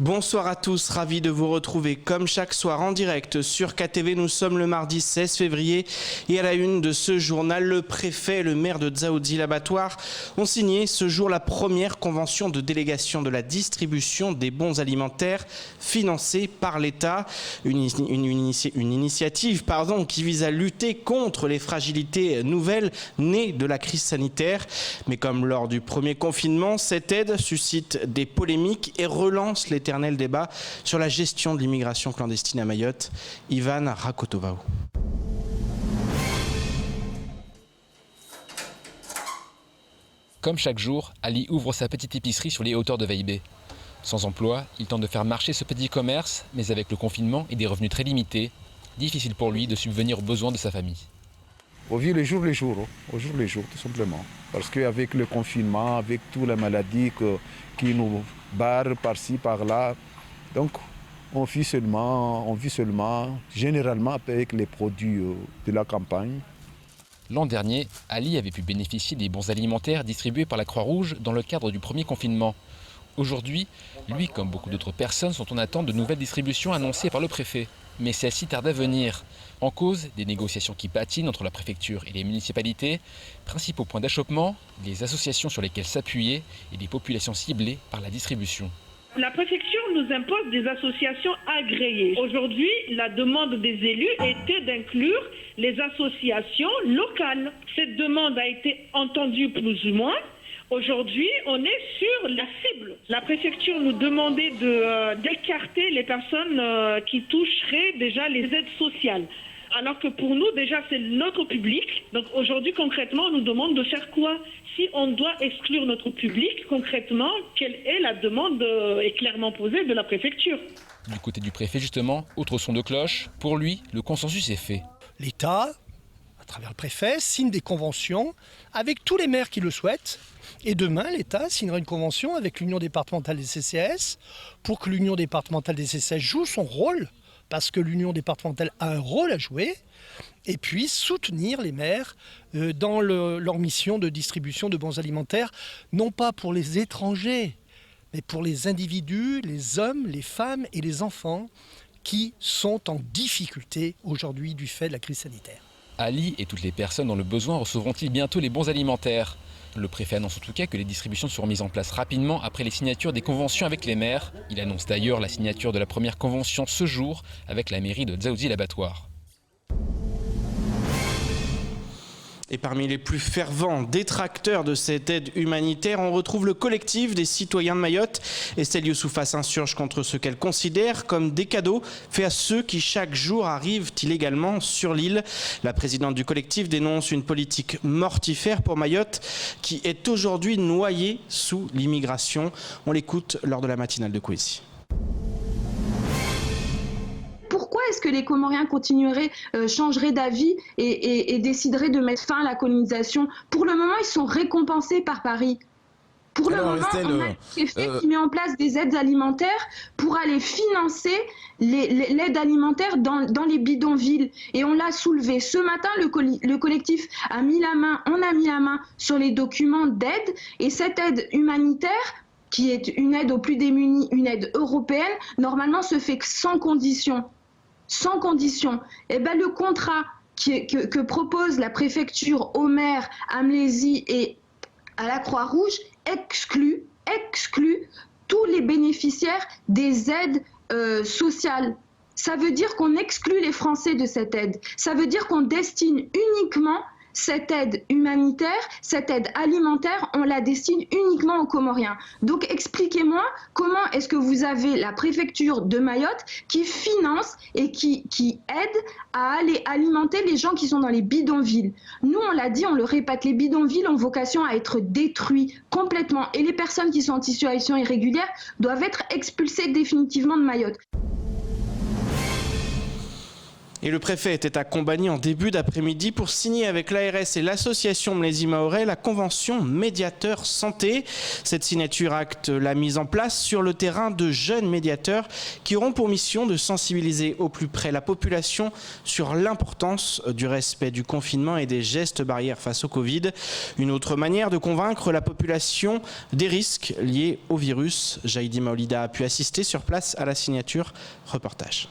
Bonsoir à tous, ravi de vous retrouver comme chaque soir en direct sur KTV. Nous sommes le mardi 16 février et à la une de ce journal, le préfet et le maire de Dzaoudzi l'Abattoir ont signé ce jour la première convention de délégation de la distribution des bons alimentaires financée par l'État. Une initiative qui vise à lutter contre les fragilités nouvelles nées de la crise sanitaire. Mais comme lors du premier confinement, cette aide suscite des polémiques et relance l'éternel débat sur la gestion de l'immigration clandestine à Mayotte. Ivan Rakotovao. Comme chaque jour, Ali ouvre sa petite épicerie sur les hauteurs de Veibé. Sans emploi, il tente de faire marcher ce petit commerce, mais avec le confinement et des revenus très limités, difficile pour lui de subvenir aux besoins de sa famille. On vit le jour, tout simplement. Parce qu'avec le confinement, avec toutes les maladies qui nous barrent par-ci, par-là, donc on vit seulement, généralement avec les produits de la campagne. L'an dernier, Ali avait pu bénéficier des bons alimentaires distribués par la Croix-Rouge dans le cadre du premier confinement. Aujourd'hui, lui, comme beaucoup d'autres personnes, sont en attente de nouvelles distributions annoncées par le préfet. Mais celles-ci tardent à venir. En cause, des négociations qui patinent entre la préfecture et les municipalités. Principaux points d'achoppement, les associations sur lesquelles s'appuyer et les populations ciblées par la distribution. La préfecture nous impose des associations agréées. Aujourd'hui, la demande des élus était d'inclure les associations locales. Cette demande a été entendue plus ou moins. Aujourd'hui, on est sur la cible. La préfecture nous demandait d'écarter les personnes qui toucheraient déjà les aides sociales. Alors que pour nous, déjà, c'est notre public. Donc aujourd'hui, concrètement, on nous demande de faire quoi? Si on doit exclure notre public, concrètement, quelle est la demande est clairement posée de la préfecture? Du côté du préfet, justement, autre son de cloche. Pour lui, le consensus est fait. L'État, à travers le préfet, signe des conventions avec tous les maires qui le souhaitent. Et demain, l'État signera une convention avec l'Union départementale des CCAS pour que l'Union départementale des CCAS joue son rôle, parce que l'Union départementale a un rôle à jouer, et puis soutenir les maires dans leur mission de distribution de bons alimentaires, non pas pour les étrangers, mais pour les individus, les hommes, les femmes et les enfants qui sont en difficulté aujourd'hui du fait de la crise sanitaire. Ali et toutes les personnes dans le besoin recevront-ils bientôt les bons alimentaires ? Le préfet annonce en tout cas que les distributions seront mises en place rapidement après les signatures des conventions avec les maires. Il annonce d'ailleurs la signature de la première convention ce jour avec la mairie de Dzaoudzi l'Abattoir. Et parmi les plus fervents détracteurs de cette aide humanitaire, on retrouve le collectif des citoyens de Mayotte. Estelle Youssoufa s'insurge contre ce qu'elle considère comme des cadeaux faits à ceux qui chaque jour arrivent illégalement sur l'île. La présidente du collectif dénonce une politique mortifère pour Mayotte qui est aujourd'hui noyée sous l'immigration. On l'écoute lors de la matinale de Kouessi. Pourquoi est-ce que les Comoriens changeraient d'avis et décideraient de mettre fin à la colonisation? Pour le moment, ils sont récompensés par Paris. Pour le moment, on a un préfet qui met en place des aides alimentaires pour aller financer l'aide alimentaire dans les bidonvilles. Et on l'a soulevé. Ce matin, le collectif a mis la main sur les documents d'aide. Et cette aide humanitaire, qui est une aide aux plus démunis, une aide européenne, normalement se fait sans condition. Sans condition. Et ben le contrat que propose la préfecture aux maires, à Mlésie et à la Croix-Rouge exclut tous les bénéficiaires des aides sociales. Ça veut dire qu'on exclut les Français de cette aide. Ça veut dire qu'on destine uniquement cette aide humanitaire, cette aide alimentaire, on la destine uniquement aux Comoriens. Donc expliquez-moi comment est-ce que vous avez la préfecture de Mayotte qui finance et qui aide à aller alimenter les gens qui sont dans les bidonvilles. Nous, on l'a dit, on le répète, les bidonvilles ont vocation à être détruits complètement et les personnes qui sont en situation irrégulière doivent être expulsées définitivement de Mayotte. Et le préfet était à Combagny en début d'après-midi pour signer avec l'ARS et l'association Mlési Mahorais la convention médiateur santé. Cette signature acte la mise en place sur le terrain de jeunes médiateurs qui auront pour mission de sensibiliser au plus près la population sur l'importance du respect du confinement et des gestes barrières face au Covid. Une autre manière de convaincre la population des risques liés au virus. Jaïdi Maolida a pu assister sur place à la signature. Reportage.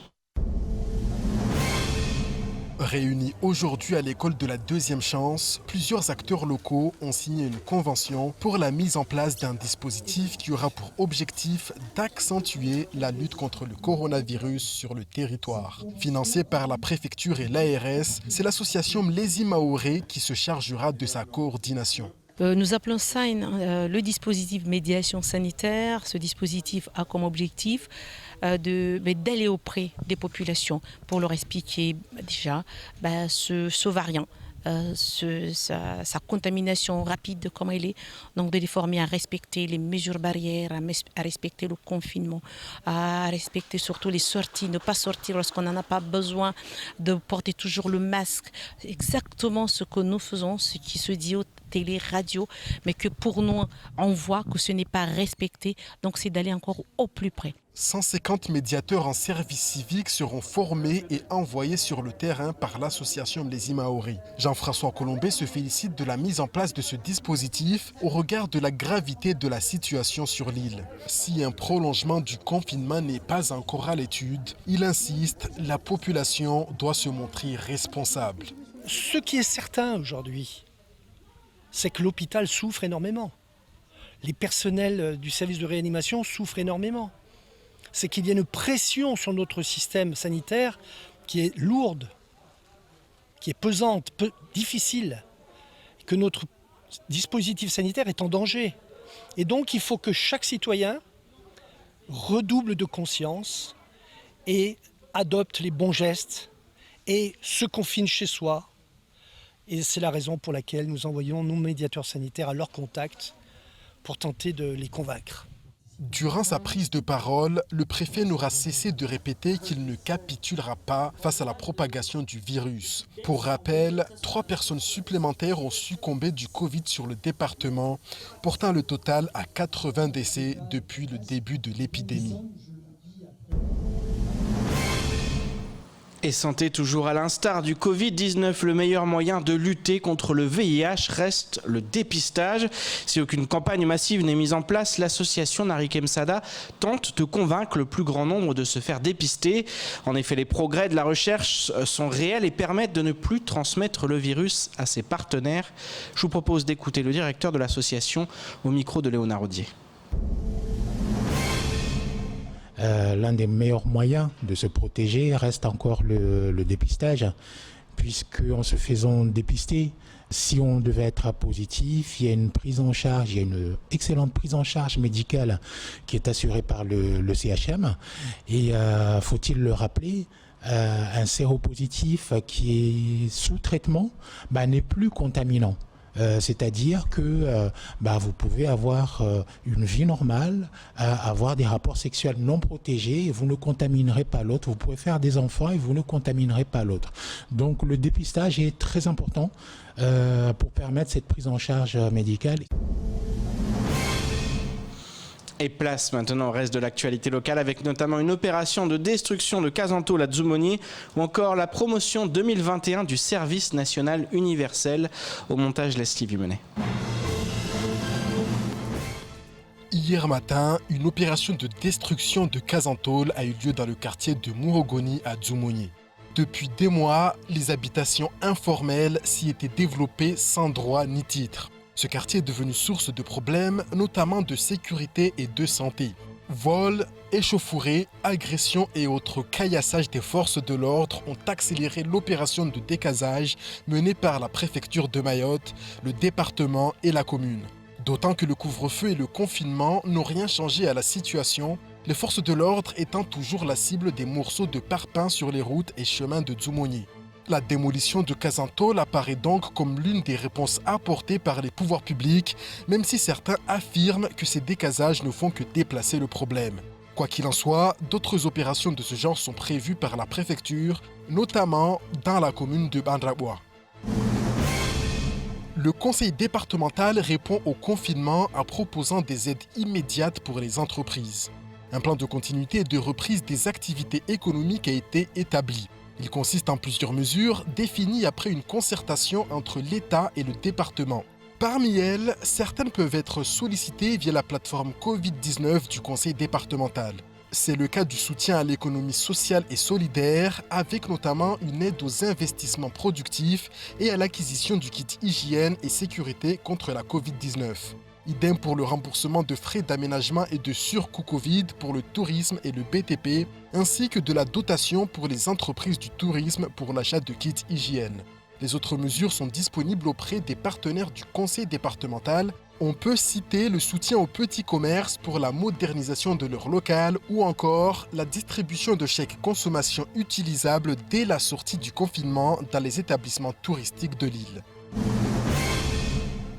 Réunis aujourd'hui à l'école de la Deuxième Chance, plusieurs acteurs locaux ont signé une convention pour la mise en place d'un dispositif qui aura pour objectif d'accentuer la lutte contre le coronavirus sur le territoire. Financé par la préfecture et l'ARS, c'est l'association Mlési Mahorais qui se chargera de sa coordination. Nous appelons ça le dispositif médiation sanitaire. Ce dispositif a comme objectif d'aller auprès des populations pour leur expliquer déjà ce variant. Sa contamination rapide, comment elle est, donc de les former à respecter les mesures barrières, à respecter le confinement, à respecter surtout les sorties, ne pas sortir lorsqu'on n'en a pas besoin, de porter toujours le masque. Exactement ce que nous faisons, ce qui se dit aux télé, radio, mais que pour nous, on voit que ce n'est pas respecté, donc c'est d'aller encore au plus près. 150 médiateurs en service civique seront formés et envoyés sur le terrain par l'association Mlési Mahorais. Jean-François Colombet se félicite de la mise en place de ce dispositif au regard de la gravité de la situation sur l'île. Si un prolongement du confinement n'est pas encore à l'étude, il insiste, la population doit se montrer responsable. Ce qui est certain aujourd'hui, c'est que l'hôpital souffre énormément. Les personnels du service de réanimation souffrent énormément. C'est qu'il y a une pression sur notre système sanitaire qui est lourde, qui est pesante, difficile, que notre dispositif sanitaire est en danger. Et donc il faut que chaque citoyen redouble de conscience et adopte les bons gestes et se confine chez soi. Et c'est la raison pour laquelle nous envoyons nos médiateurs sanitaires à leur contact pour tenter de les convaincre. Durant sa prise de parole, le préfet n'aura cessé de répéter qu'il ne capitulera pas face à la propagation du virus. Pour rappel, 3 personnes supplémentaires ont succombé du Covid sur le département, portant le total à 80 décès depuis le début de l'épidémie. Et santé toujours à l'instar du Covid-19, le meilleur moyen de lutter contre le VIH reste le dépistage. Si aucune campagne massive n'est mise en place, l'association Narik Msada tente de convaincre le plus grand nombre de se faire dépister. En effet, les progrès de la recherche sont réels et permettent de ne plus transmettre le virus à ses partenaires. Je vous propose d'écouter le directeur de l'association au micro de Léonard Audier. L'un des meilleurs moyens de se protéger reste encore le dépistage, puisqu'en se faisant dépister, si on devait être positif, il y a une prise en charge, il y a une excellente prise en charge médicale qui est assurée par le CHM. Et faut-il le rappeler, un séropositif qui est sous traitement n'est plus contaminant. C'est-à-dire que vous pouvez avoir une vie normale, avoir des rapports sexuels non protégés et vous ne contaminerez pas l'autre. Vous pouvez faire des enfants et vous ne contaminerez pas l'autre. Donc le dépistage est très important pour permettre cette prise en charge médicale. Et place maintenant au reste de l'actualité locale avec notamment une opération de destruction de Casantol à Dzumoni ou encore la promotion 2021 du service national universel. Au montage, Leslie Vimenet. Hier matin, une opération de destruction de Casantol a eu lieu dans le quartier de Muhogoni à Dzumoni. Depuis des mois, les habitations informelles s'y étaient développées sans droit ni titre. Ce quartier est devenu source de problèmes, notamment de sécurité et de santé. Vols, échauffourées, agressions et autres caillassages des forces de l'ordre ont accéléré l'opération de décasage menée par la préfecture de Mayotte, le département et la commune. D'autant que le couvre-feu et le confinement n'ont rien changé à la situation, les forces de l'ordre étant toujours la cible des morceaux de parpaing sur les routes et chemins de Dzumoni. La démolition de Casantol apparaît donc comme l'une des réponses apportées par les pouvoirs publics, même si certains affirment que ces décasages ne font que déplacer le problème. Quoi qu'il en soit, d'autres opérations de ce genre sont prévues par la préfecture, notamment dans la commune de Bandrabois. Le conseil départemental répond au confinement en proposant des aides immédiates pour les entreprises. Un plan de continuité et de reprise des activités économiques a été établi. Il consiste en plusieurs mesures définies après une concertation entre l'État et le département. Parmi elles, certaines peuvent être sollicitées via la plateforme Covid-19 du conseil départemental. C'est le cas du soutien à l'économie sociale et solidaire, avec notamment une aide aux investissements productifs et à l'acquisition du kit hygiène et sécurité contre la Covid-19. Idem pour le remboursement de frais d'aménagement et de surcoût Covid pour le tourisme et le BTP, ainsi que de la dotation pour les entreprises du tourisme pour l'achat de kits hygiène. Les autres mesures sont disponibles auprès des partenaires du conseil départemental. On peut citer le soutien aux petits commerces pour la modernisation de leur local ou encore la distribution de chèques consommation utilisables dès la sortie du confinement dans les établissements touristiques de l'île.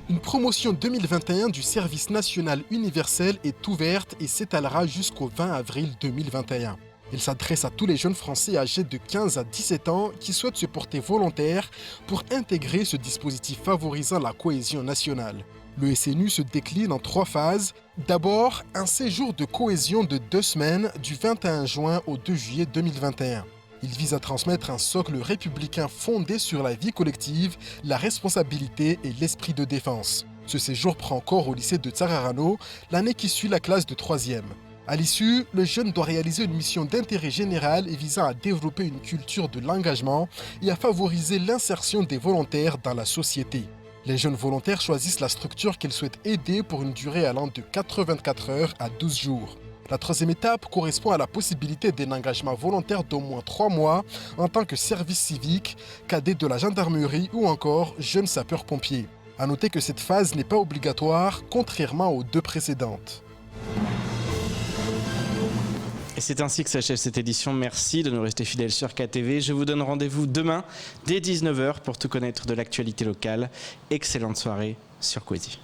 Une promotion 2021 du service national universel est ouverte et s'étalera jusqu'au 20 avril 2021. Il s'adresse à tous les jeunes Français âgés de 15 à 17 ans qui souhaitent se porter volontaires pour intégrer ce dispositif favorisant la cohésion nationale. Le SNU se décline en 3 phases. D'abord, un séjour de cohésion de 2 semaines du 21 juin au 2 juillet 2021. Il vise à transmettre un socle républicain fondé sur la vie collective, la responsabilité et l'esprit de défense. Ce séjour prend corps au lycée de Tsararano, l'année qui suit la classe de 3e. À l'issue, le jeune doit réaliser une mission d'intérêt général visant à développer une culture de l'engagement et à favoriser l'insertion des volontaires dans la société. Les jeunes volontaires choisissent la structure qu'ils souhaitent aider pour une durée allant de 84 heures à 12 jours. La 3e étape correspond à la possibilité d'un engagement volontaire d'au moins 3 mois en tant que service civique, cadet de la gendarmerie ou encore jeune sapeur-pompier. A noter que cette phase n'est pas obligatoire, contrairement aux 2 précédentes. Et c'est ainsi que s'achève cette édition. Merci de nous rester fidèles sur KTV. Je vous donne rendez-vous demain dès 19h pour tout connaître de l'actualité locale. Excellente soirée sur Kwezi.